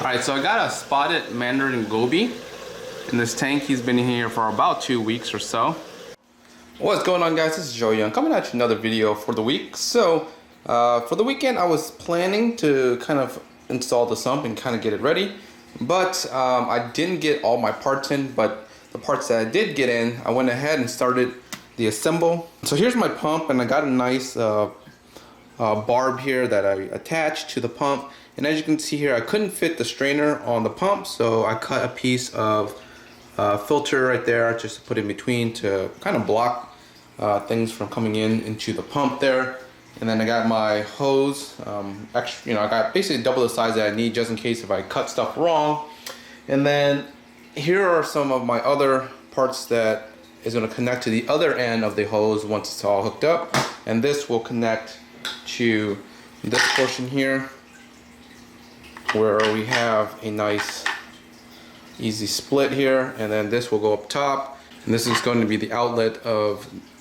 Alright, so I got a spotted Mandarin Goby in this tank. He's been here for about 2 weeks or so. What's going on, guys? This is Joey. I'm coming at you another video for the week. So for the weekend I was planning to kind of install the sump and kind of get it ready, but I didn't get all my parts in. But the parts that I did get in, I went ahead and started the assemble. So here's my pump, and I got a nice barb here that I attached to the pump. And as you can see here, I couldn't fit the strainer on the pump, so I cut a piece of filter right there just to put in between to kind of block things from coming into the pump there. And then I got my hose, extra, I got basically double the size that I need just in case if I cut stuff wrong. And then here are some of my other parts that is going to connect to the other end of the hose once it's all hooked up. And this will connect to this portion here, where we have a nice easy split here, and then this will go up top, and this is going to be the outlet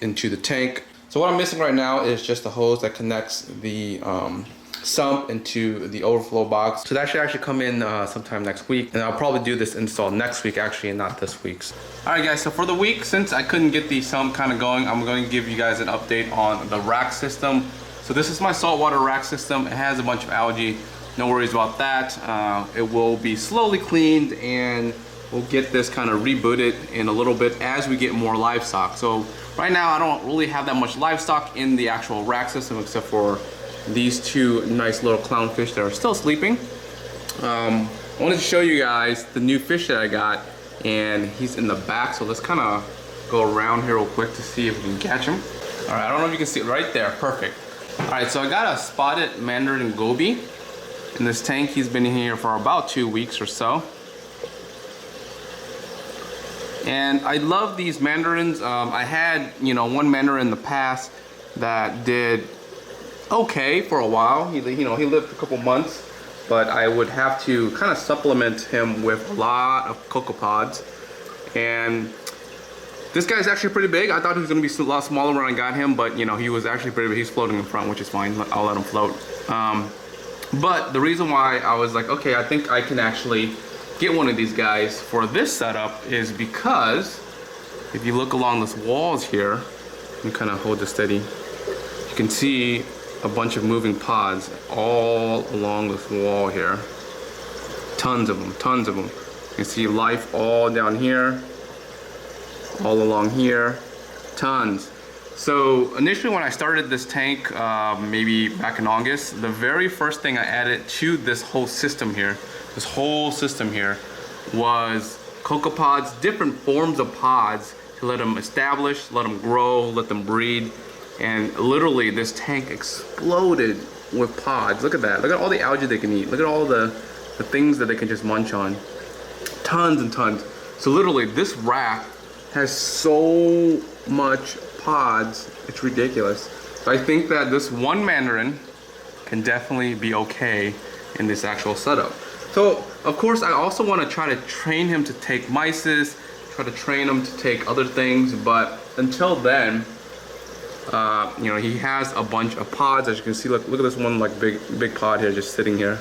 into the tank. So what I'm missing right now is just the hose that connects the sump into the overflow box. So that should actually come in sometime next week, and I'll probably do this install next week actually, and not this week's. Alright guys, so for the week, since I couldn't get the sump kind of going, I'm going to give you guys an update on the rack system. So this is my saltwater rack system. It has a bunch of algae. No worries about that. It will be slowly cleaned, and we'll get this kind of rebooted in a little bit as we get more livestock. So right now I don't really have that much livestock in the actual rack system except for these two nice little clownfish that are still sleeping. I wanted to show you guys the new fish that I got, and he's in the back. So let's kind of go around here real quick to see if we can catch him. All right, I don't know if you can see it right there. Perfect. All right, so I got a spotted Mandarin Goby in this tank. He's been here for about 2 weeks or so. And I love these mandarins. I had, one mandarin in the past that did okay for a while. He lived a couple months, but I would have to kind of supplement him with a lot of cocopods. And this guy's actually pretty big. I thought he was gonna be a lot smaller when I got him, but he was actually pretty big. He's floating in front, which is fine. I'll let him float. But the reason why I was like, okay, I think I can actually get one of these guys for this setup is because if you look along this walls here, let me kind of hold this steady, you can see a bunch of moving pods all along this wall here. Tons of them, tons of them. You can see life all down here, all along here, tons. So initially when I started this tank, maybe back in August, the very first thing I added to this whole system here, was cocopods, different forms of pods to let them establish, let them grow, let them breed. And literally this tank exploded with pods. Look at that. Look at all the algae they can eat. Look at all the things that they can just munch on. Tons and tons. So literally this rack has so much pods, it's ridiculous. So I think that this one mandarin can definitely be okay in this actual setup. So of course I also want to try to train him to take mysis, try to train him to take other things, but until then, he has a bunch of pods. As you can see, look at this one like big pod here just sitting here,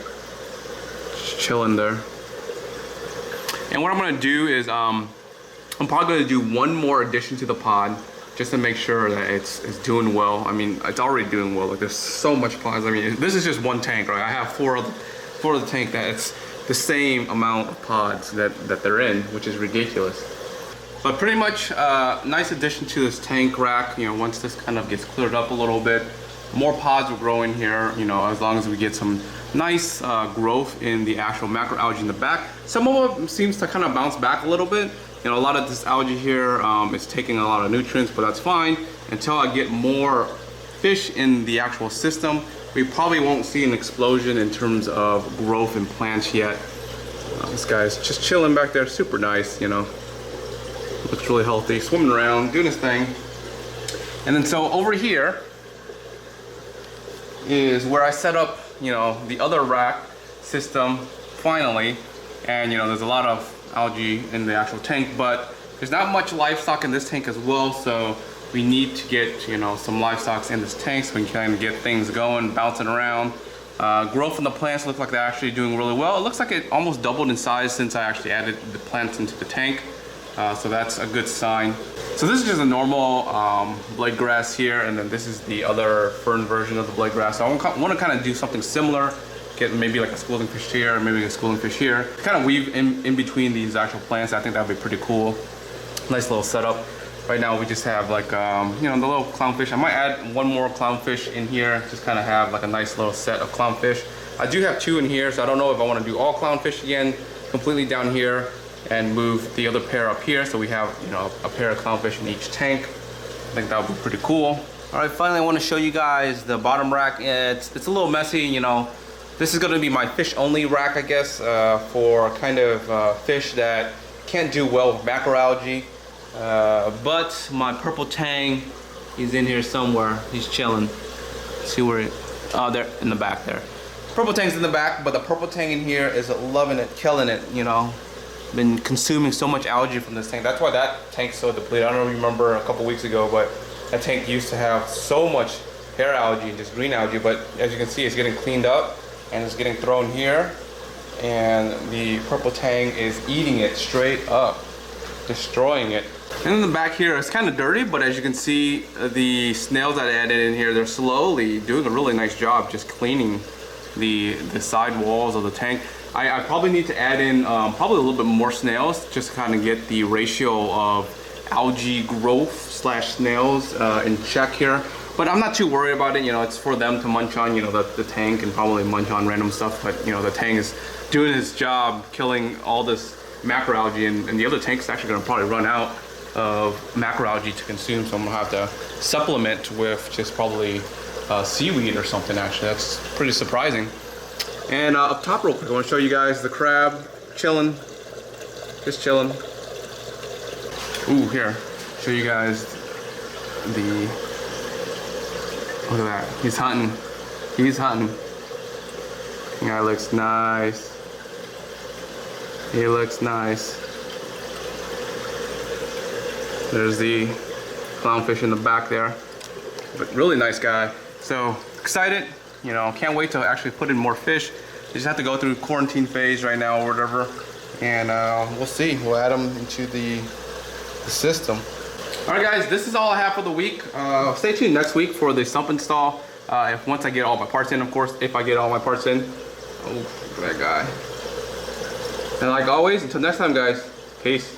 just chilling there. And what I'm gonna do is I'm probably gonna do one more addition to the pod just to make sure that it's doing well. I mean, it's already doing well. Like there's so much pods. I mean, this is just one tank, right? I have four of the tank that it's the same amount of pods that they're in, which is ridiculous. But pretty much nice addition to this tank rack. Once this kind of gets cleared up a little bit, more pods will grow in here. As long as we get some nice growth in the actual macroalgae in the back. Some of them seems to kind of bounce back a little bit. A lot of this algae here is taking a lot of nutrients, but that's fine. Until I get more fish in the actual system, we probably won't see an explosion in terms of growth in plants yet. This guy's just chilling back there, super nice, Looks really healthy, swimming around, doing his thing. And then so over here is where I set up, the other rack system finally. And there's a lot of algae in the actual tank, but there's not much livestock in this tank as well, so we need to get some livestock in this tank so we can kind of get things going, bouncing around. Growth from the plants look like they're actually doing really well. It looks like it almost doubled in size since I actually added the plants into the tank. So that's a good sign. So this is just a normal blade grass here, and then this is the other fern version of the blade grass. So I want to kind of do something similar, get maybe like a schooling fish here, maybe a schooling fish here. Kind of weave in between these actual plants. I think that would be pretty cool. Nice little setup. Right now we just have like, you know, the little clownfish. I might add one more clownfish in here, just kind of have like a nice little set of clownfish. I do have 2 in here, so I don't know if I want to do all clownfish again, completely down here, and move the other pair up here, so we have, you know, a pair of clownfish in each tank. I think that would be pretty cool. All right, finally I want to show you guys the bottom rack. It's a little messy, you know. This is going to be my fish only rack, I guess, for kind of fish that can't do well with macroalgae. But my purple tang, he's in here somewhere. He's chilling. Let's see where it, oh, there in the back there. Purple tang's in the back, but the purple tang in here is loving it, killing it, you know. Been consuming so much algae from this tank. That's why that tank's so depleted. I don't know if you remember a couple weeks ago, but that tank used to have so much hair algae and just green algae, but as you can see, it's getting cleaned up and it's getting thrown here, and the purple tang is eating it straight up, destroying it. And in the back here, it's kind of dirty, but as you can see, the snails that I added in here, they're slowly doing a really nice job just cleaning the side walls of the tank. I probably need to add in probably a little bit more snails just to kind of get the ratio of algae growth slash snails in check here. But I'm not too worried about it, you know, it's for them to munch on, you know, the tank can probably munch on random stuff, but you know, the tank is doing its job killing all this macroalgae, and the other tank's actually gonna probably run out of macroalgae to consume, so I'm gonna have to supplement with just probably seaweed or something. Actually, that's pretty surprising. And up top real quick, I want to show you guys the crab chilling, just chilling. Ooh, here, show you guys the, look at that, he's hunting. The guy looks nice. He looks nice. There's the clownfish in the back there, but really nice guy. So excited, you know, can't wait to actually put in more fish. They just have to go through quarantine phase right now or whatever, and we'll see. We'll add them into the system. All right, guys, this is all I have for the week. Stay tuned next week for the sump install. Once I get all my parts in, of course, if I get all my parts in. Oh, look at that guy. And like always, until next time, guys, peace.